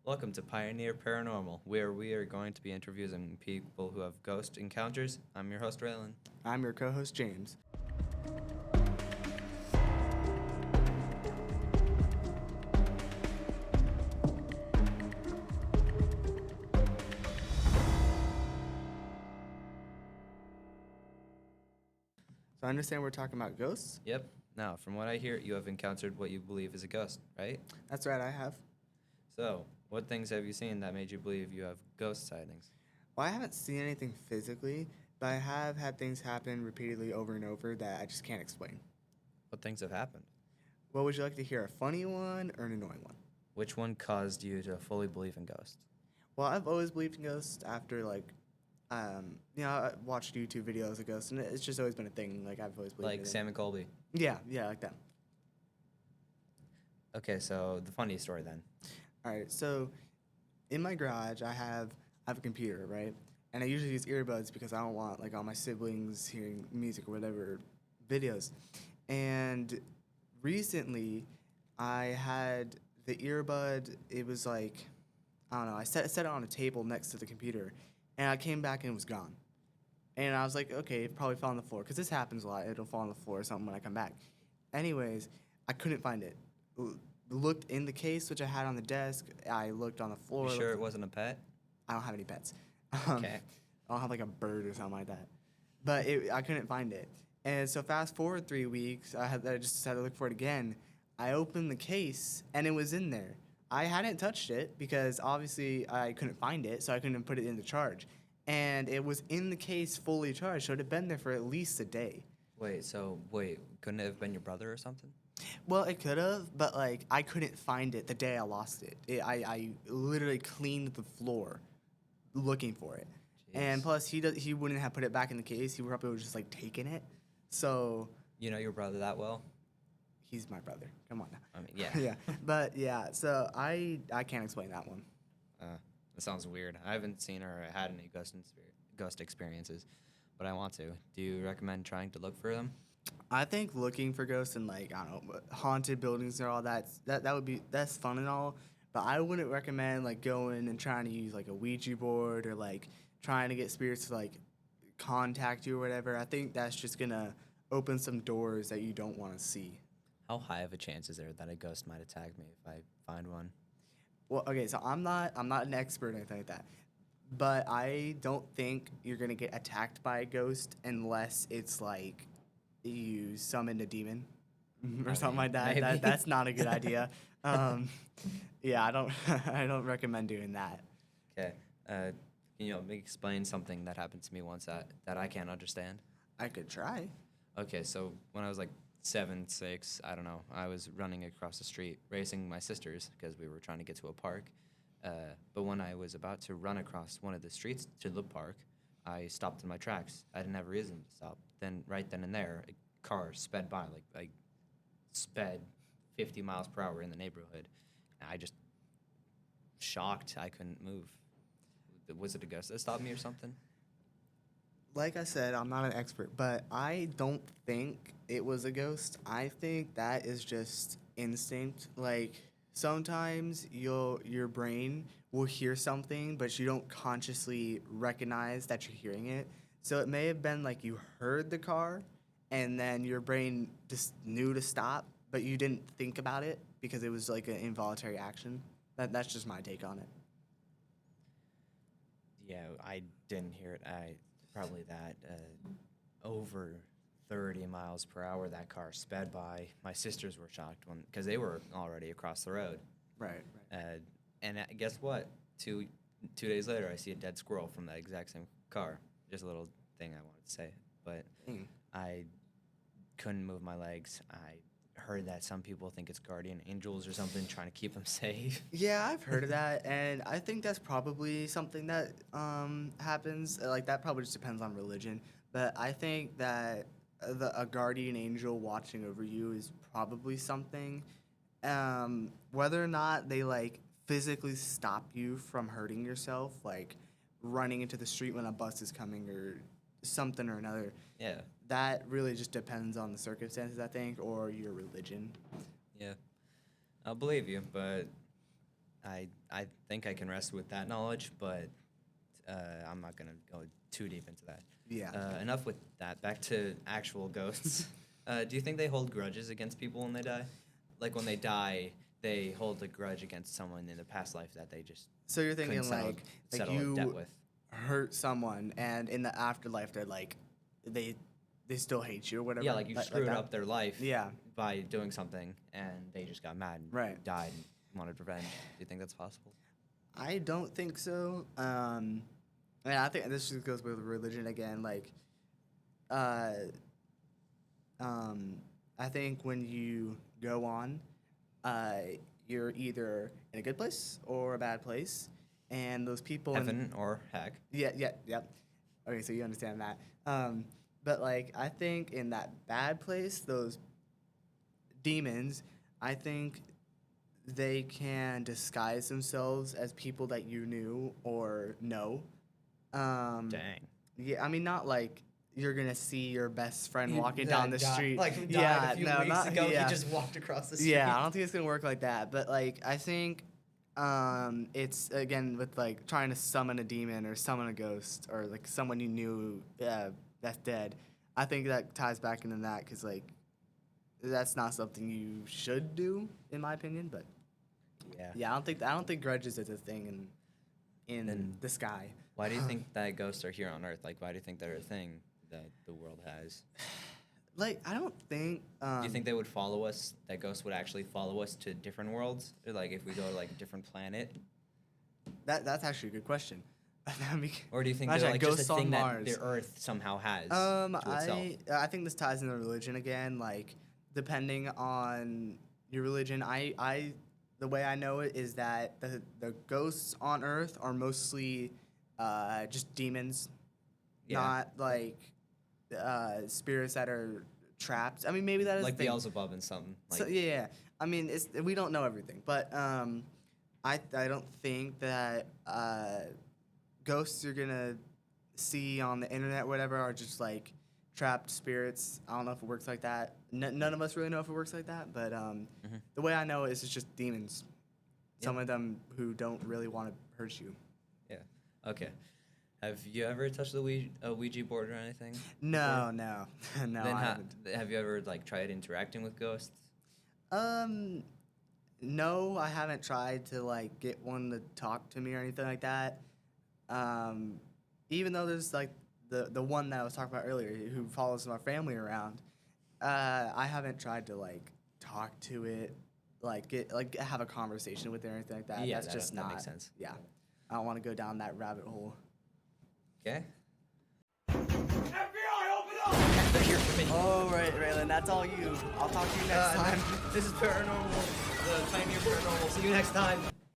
Welcome to Pioneer Paranormal, where we are going to be interviewing people who have ghost encounters. I'm your host, Raylan. I'm your co-host, James. So I understand we're talking about ghosts? Yep. Now, from what I hear, you have encountered what you believe is a ghost, right? That's right, I have. So, what things have you seen that made you believe you have ghost sightings? Well, I haven't seen anything physically, but I have had things happen repeatedly over and over that I just can't explain. What things have happened? Well, would you like to hear a funny one or an annoying one? Which one caused you to fully believe in ghosts? Well, I've always believed in ghosts after, I watched YouTube videos of ghosts, and it's just always been a thing. Like, I've always believed in Like it. Sam and Colby. Yeah, like that. Okay, so the funny story then. All right, so in my garage, I have a computer, right? And I usually use earbuds because I don't want like all my siblings hearing music or whatever videos. And recently, I had the earbud. It was like I don't know. I set it on a table next to the computer, and I came back and it was gone. And I was like, okay, it probably fell on the floor because this happens a lot. It'll fall on the floor or something when I come back. Anyways, I couldn't find it. Looked in the case which I had on the desk. I looked on the floor. You sure it wasn't a pet? I don't have any pets. Okay. I don't have like a bird or something like that. But I couldn't find it. And so fast forward 3 weeks, I just decided to look for it again. I opened the case and it was in there. I hadn't touched it because obviously I couldn't find it, so I couldn't put it into charge. And it was in the case fully charged, so it had been there for at least a day. Wait, couldn't it have been your brother or something? Well, it could have, but like I couldn't find it the day I lost it. I literally cleaned the floor looking for it. And Jeez. plus, he wouldn't have put it back in the case. He probably would just like taken it. So You know your brother that well? he's my brother. Come on now. I mean, yeah. Yeah, but yeah. So I can't explain that one. That sounds weird. I haven't seen or had any ghost experiences, but I want to. Do you recommend trying to look for them? I think looking for ghosts in like I don't know haunted buildings and all that's fun and all. But I wouldn't recommend like going and trying to use like a Ouija board or like trying to get spirits to like contact you or whatever. I think that's just gonna open some doors that you don't want to see. How high of a chance is there that a ghost might attack me if I find one? Well, okay, so I'm not an expert or anything like that, but I don't think you're gonna get attacked by a ghost unless it's like you summoned a demon or something like that. maybe. That's not a good idea. Yeah, I don't I don't recommend doing that. Okay. Can you help me explain something that happened to me once that I can't understand? I could try. Okay, so when I was like 7, 6, I don't know, I was running across the street racing my sisters because we were trying to get to a park. But when I was about to run across one of the streets to the park, I stopped in my tracks. I didn't have a reason to stop. Then right then and there, a car sped by, like sped 50 miles per hour in the neighborhood. And I just shocked. I couldn't move. Was it a ghost that stopped me or something? Like I said, I'm not an expert, but I don't think it was a ghost. I think that is just instinct. Like sometimes your brain will hear something, but you don't consciously recognize that you're hearing it. So it may have been like you heard the car, and then your brain just knew to stop, but you didn't think about it because it was like an involuntary action. That's just my take on it. Yeah, I didn't hear it. I probably that over 30 miles per hour that car sped by. My sisters were shocked because they were already across the road. Right. And guess what? Two days later, I see a dead squirrel from that exact same car. Just a little thing I wanted to say, but I couldn't move my legs. I heard that some people think it's guardian angels or something trying to keep them safe. Yeah, I've heard of that, and I think that's probably something that happens. Like that probably just depends on religion, but I think that a guardian angel watching over you is probably something. Whether or not they like physically stop you from hurting yourself, like running into the street when a bus is coming or something or another. Yeah. That really just depends on the circumstances, I think, or your religion. Yeah. I'll believe you, but I think I can rest with that knowledge, but I'm not gonna go too deep into that. Yeah. Enough with that. Back to actual ghosts. Do you think they hold grudges against people when they die? Like when they die, they hold a grudge against someone in the past life that they just So you're thinking couldn't like settle a debt you with. hurt someone, and in the afterlife they're like, they still hate you or whatever. Yeah, like you screwed that? up their life Yeah. by doing something, and they just got mad and Right. died and wanted revenge. Do you think that's possible? I don't think so. And I think this just goes with religion again. Like, I think when you go on, you're either in a good place or a bad place, and those people Heaven or heck? yeah. Okay, so you understand that. But like, I think in that bad place, those demons, I think they can disguise themselves as people that you knew or know. Dang. Yeah, I mean, not like you're gonna see your best friend walking down the street. Like who died yeah, a few no, weeks not, ago, yeah. he just walked across the street. Yeah, I don't think it's gonna work like that. But like, I think it's again with like trying to summon a demon or summon a ghost or like someone you knew that's dead. I think that ties back into that because like that's not something you should do in my opinion. But yeah, I don't think grudges is a thing in Then the sky. Why do you think that ghosts are here on Earth? Like, why do you think they're a thing that the world has? Like, I don't think. Do you think they would follow us? That ghosts would actually follow us to different worlds, or like if we go to like a different planet? That's actually a good question. Or do you think Imagine they're like just ghosts a on thing that Mars. the Earth somehow has to itself? I think this ties into religion again. Like, depending on your religion, the way I know it is that the ghosts on Earth are mostly just demons, Yeah. not like spirits that are trapped. I mean, maybe that is Like the thing. Beelzebub and something. Like, So yeah, I mean, we don't know everything, but I don't think that ghosts you're gonna see on the internet, or whatever, are just like trapped spirits. I don't know if it works like that. None of us really know if it works like that, but the way I know it is it's just demons. Some of them who don't really want to hurt you. yeah. Okay. Have you ever touched the Ouija board or anything? No, no, no, Then I haven't. have you ever like tried interacting with ghosts? No, I haven't tried to like get one to talk to me or anything like that. Even though there's like the one that I was talking about earlier who follows my family around, I haven't tried to like talk to it, have a conversation with it or anything like that. Yeah, That's that makes sense. Yeah, I don't want to go down that rabbit hole. Okay. FBI, open up! They're here for me. Oh, right, Raylan, that's all you. I'll talk to you next time. This is Paranormal, the Pioneer Paranormal. See you next time.